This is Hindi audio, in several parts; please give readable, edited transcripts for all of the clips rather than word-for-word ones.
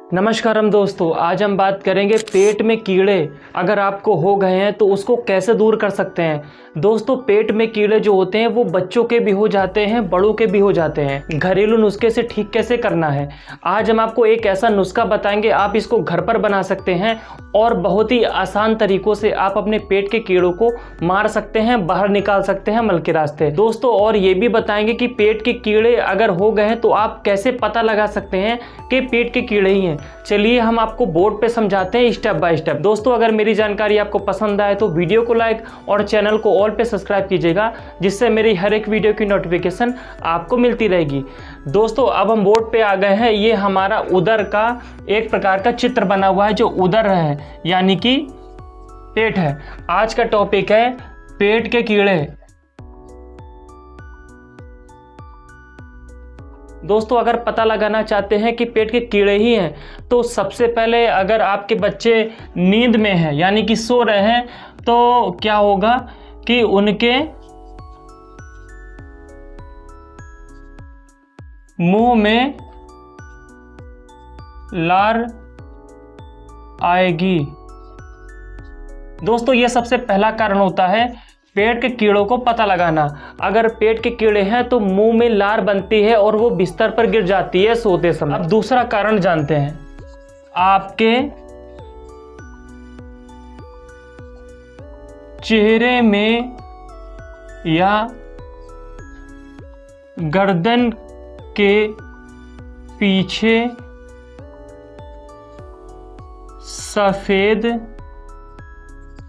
नमस्कारम दोस्तों, आज हम बात करेंगे पेट में कीड़े अगर आपको हो गए हैं तो उसको कैसे दूर कर सकते हैं। दोस्तों, पेट में कीड़े जो होते हैं वो बच्चों के भी हो जाते हैं, बड़ों के भी हो जाते हैं। घरेलू नुस्खे से ठीक कैसे करना है, आज हम आपको एक ऐसा नुस्खा बताएंगे। आप इसको घर पर बना सकते हैं और बहुत ही आसान तरीकों से आप अपने पेट के कीड़ों को मार सकते हैं, बाहर निकाल सकते हैं मल के रास्ते। दोस्तों, और ये भी बताएंगे कि पेट के कीड़े अगर हो गए हैं तो आप कैसे पता लगा सकते हैं कि पेट के कीड़े ही हैं। चलिए हम आपको बोर्ड पे समझाते हैं स्टेप बाय स्टेप। दोस्तों, अगर मेरी जानकारी आपको पसंद आए तो वीडियो को लाइक और चैनल को ऑल पे सब्सक्राइब कीजिएगा, जिससे मेरी हर एक वीडियो की नोटिफिकेशन आपको मिलती रहेगी। दोस्तों, अब हम बोर्ड पे आ गए हैं। ये हमारा उदर का एक प्रकार का चित्र बना हुआ है, जो उदर है यानी कि पेट है। आज का टॉपिक है पेट के कीड़े। दोस्तों, अगर पता लगाना चाहते हैं कि पेट के कीड़े ही हैं तो सबसे पहले अगर आपके बच्चे नींद में हैं यानी कि सो रहे हैं तो क्या होगा कि उनके मुंह में लार आएगी। दोस्तों, यह सबसे पहला कारण होता है पेट के कीड़ों को पता लगाना। अगर पेट के कीड़े हैं तो मुंह में लार बनती है और वो बिस्तर पर गिर जाती है सोते समय। अब दूसरा कारण जानते हैं। आपके चेहरे में या गर्दन के पीछे सफेद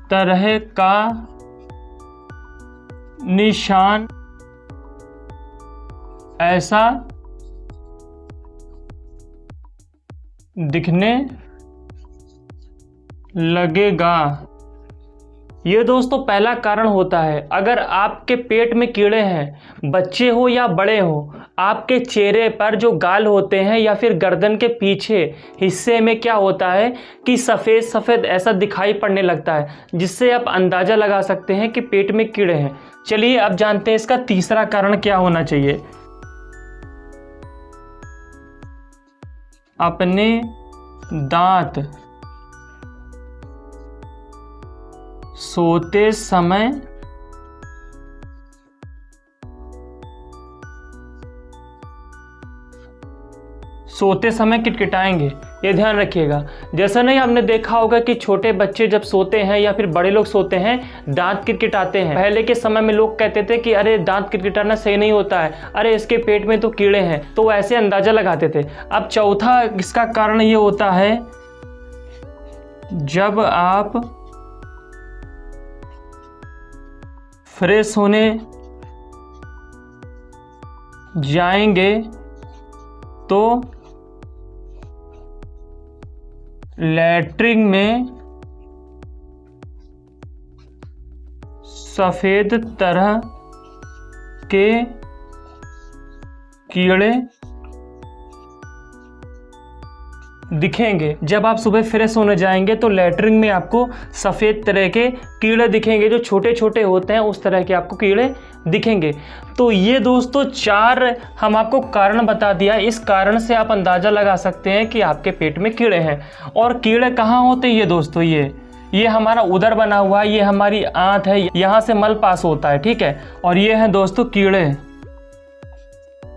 तरह का निशान ऐसा दिखने लगेगा। ये दोस्तों पहला कारण होता है। अगर आपके पेट में कीड़े हैं, बच्चे हो या बड़े हो, आपके चेहरे पर जो गाल होते हैं या फिर गर्दन के पीछे हिस्से में क्या होता है कि सफ़ेद सफ़ेद ऐसा दिखाई पड़ने लगता है, जिससे आप अंदाज़ा लगा सकते हैं कि पेट में कीड़े हैं। चलिए अब जानते हैं इसका तीसरा कारण क्या होना चाहिए। अपने दांत सोते समय किटकिटाएंगे, ये ध्यान रखिएगा। जैसा नहीं आपने देखा होगा कि छोटे बच्चे जब सोते हैं या फिर बड़े लोग सोते हैं, दांत किटकिटाते हैं। पहले के समय में लोग कहते थे कि अरे दांत किटकिटाना सही नहीं होता है, अरे इसके पेट में तो कीड़े हैं, तो ऐसे अंदाजा लगाते थे। अब चौथा इसका कारण ये होता है, जब आप फ्रेश होने जाएंगे तो लैट्रिन में सफेद तरह के कीड़े दिखेंगे। जब आप सुबह फ्रेश होने जाएंगे तो लैट्रिन में आपको सफ़ेद तरह के कीड़े दिखेंगे, जो छोटे छोटे होते हैं उस तरह के आपको कीड़े दिखेंगे। तो ये दोस्तों 4 हम आपको कारण बता दिया। इस कारण से आप अंदाज़ा लगा सकते हैं कि आपके पेट में कीड़े हैं। और कीड़े कहाँ होते हैं ये दोस्तों, ये हमारा उदर बना हुआ है, ये हमारी आंत है, यहाँ से मल पास होता है, ठीक है। और ये हैं दोस्तों कीड़े,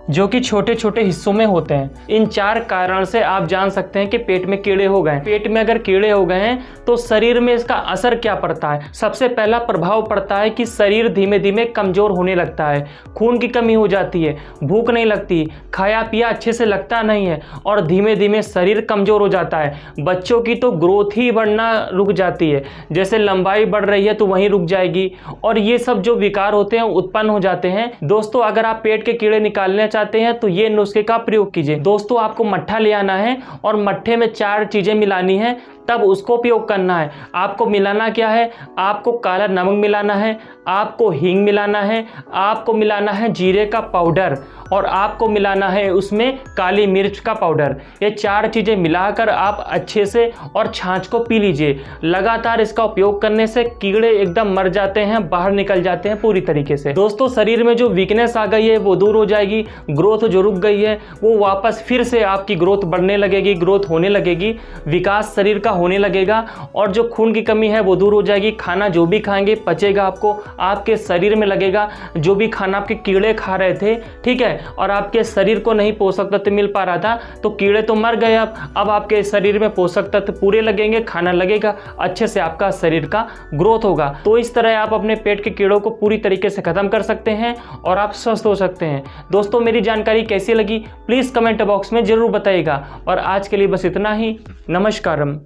जो कि छोटे छोटे हिस्सों में होते हैं। इन 4 कारण से आप जान सकते हैं कि पेट में कीड़े हो गए हैं। पेट में अगर कीड़े हो गए हैं तो शरीर में इसका असर क्या पड़ता है। सबसे पहला प्रभाव पड़ता है कि शरीर धीमे धीमे कमज़ोर होने लगता है, खून की कमी हो जाती है, भूख नहीं लगती, खाया पिया अच्छे से लगता नहीं है और धीमे धीमे शरीर कमज़ोर हो जाता है। बच्चों की तो ग्रोथ ही बढ़ना रुक जाती है, जैसे लंबाई बढ़ रही है तो वहीं रुक जाएगी, और ये सब जो विकार होते हैं उत्पन्न हो जाते हैं। दोस्तों, अगर आप पेट के कीड़े निकालने चाहते हैं तो ये नुस्खे का प्रयोग कीजिए। दोस्तों, आपको मट्ठा ले आना है और मट्ठे में 4 चीजें मिलानी है। तब उसको उपयोग करना है। आपको मिलाना क्या है, आपको काला नमक मिलाना है, आपको हींग मिलाना है, आपको मिलाना है जीरे का पाउडर और आपको मिलाना है उसमें काली मिर्च का पाउडर। ये 4 चीज़ें मिलाकर आप अच्छे से और छाछ को पी लीजिए। लगातार इसका उपयोग करने से कीड़े एकदम मर जाते हैं, बाहर निकल जाते हैं पूरी तरीके से। दोस्तों शरीर में जो वीकनेस आ गई है वो दूर हो जाएगी, ग्रोथ जो रुक गई है वो वापस फिर से आपकी ग्रोथ बढ़ने लगेगी, ग्रोथ होने लगेगी, विकास शरीर का होने लगेगा और जो खून की कमी है वो दूर हो जाएगी। खाना जो भी खाएंगे पचेगा, आपको आपके शरीर में लगेगा। जो भी खाना आपके कीड़े खा रहे थे, ठीक है, और आपके शरीर को नहीं पोषक तत्व मिल पा रहा था तो कीड़े तो मर गए। अब आपके शरीर में पोषक तत्व पूरे लगेंगे, खाना लगेगा, अच्छे से आपका शरीर का ग्रोथ होगा। तो इस तरह आप अपने पेट के कीड़ों को पूरी तरीके से खत्म कर सकते हैं और आप स्वस्थ हो सकते हैं। दोस्तों मेरी जानकारी कैसी लगी प्लीज़ कमेंट बॉक्स में ज़रूर बताइएगा और आज के लिए बस इतना ही। नमस्कारम।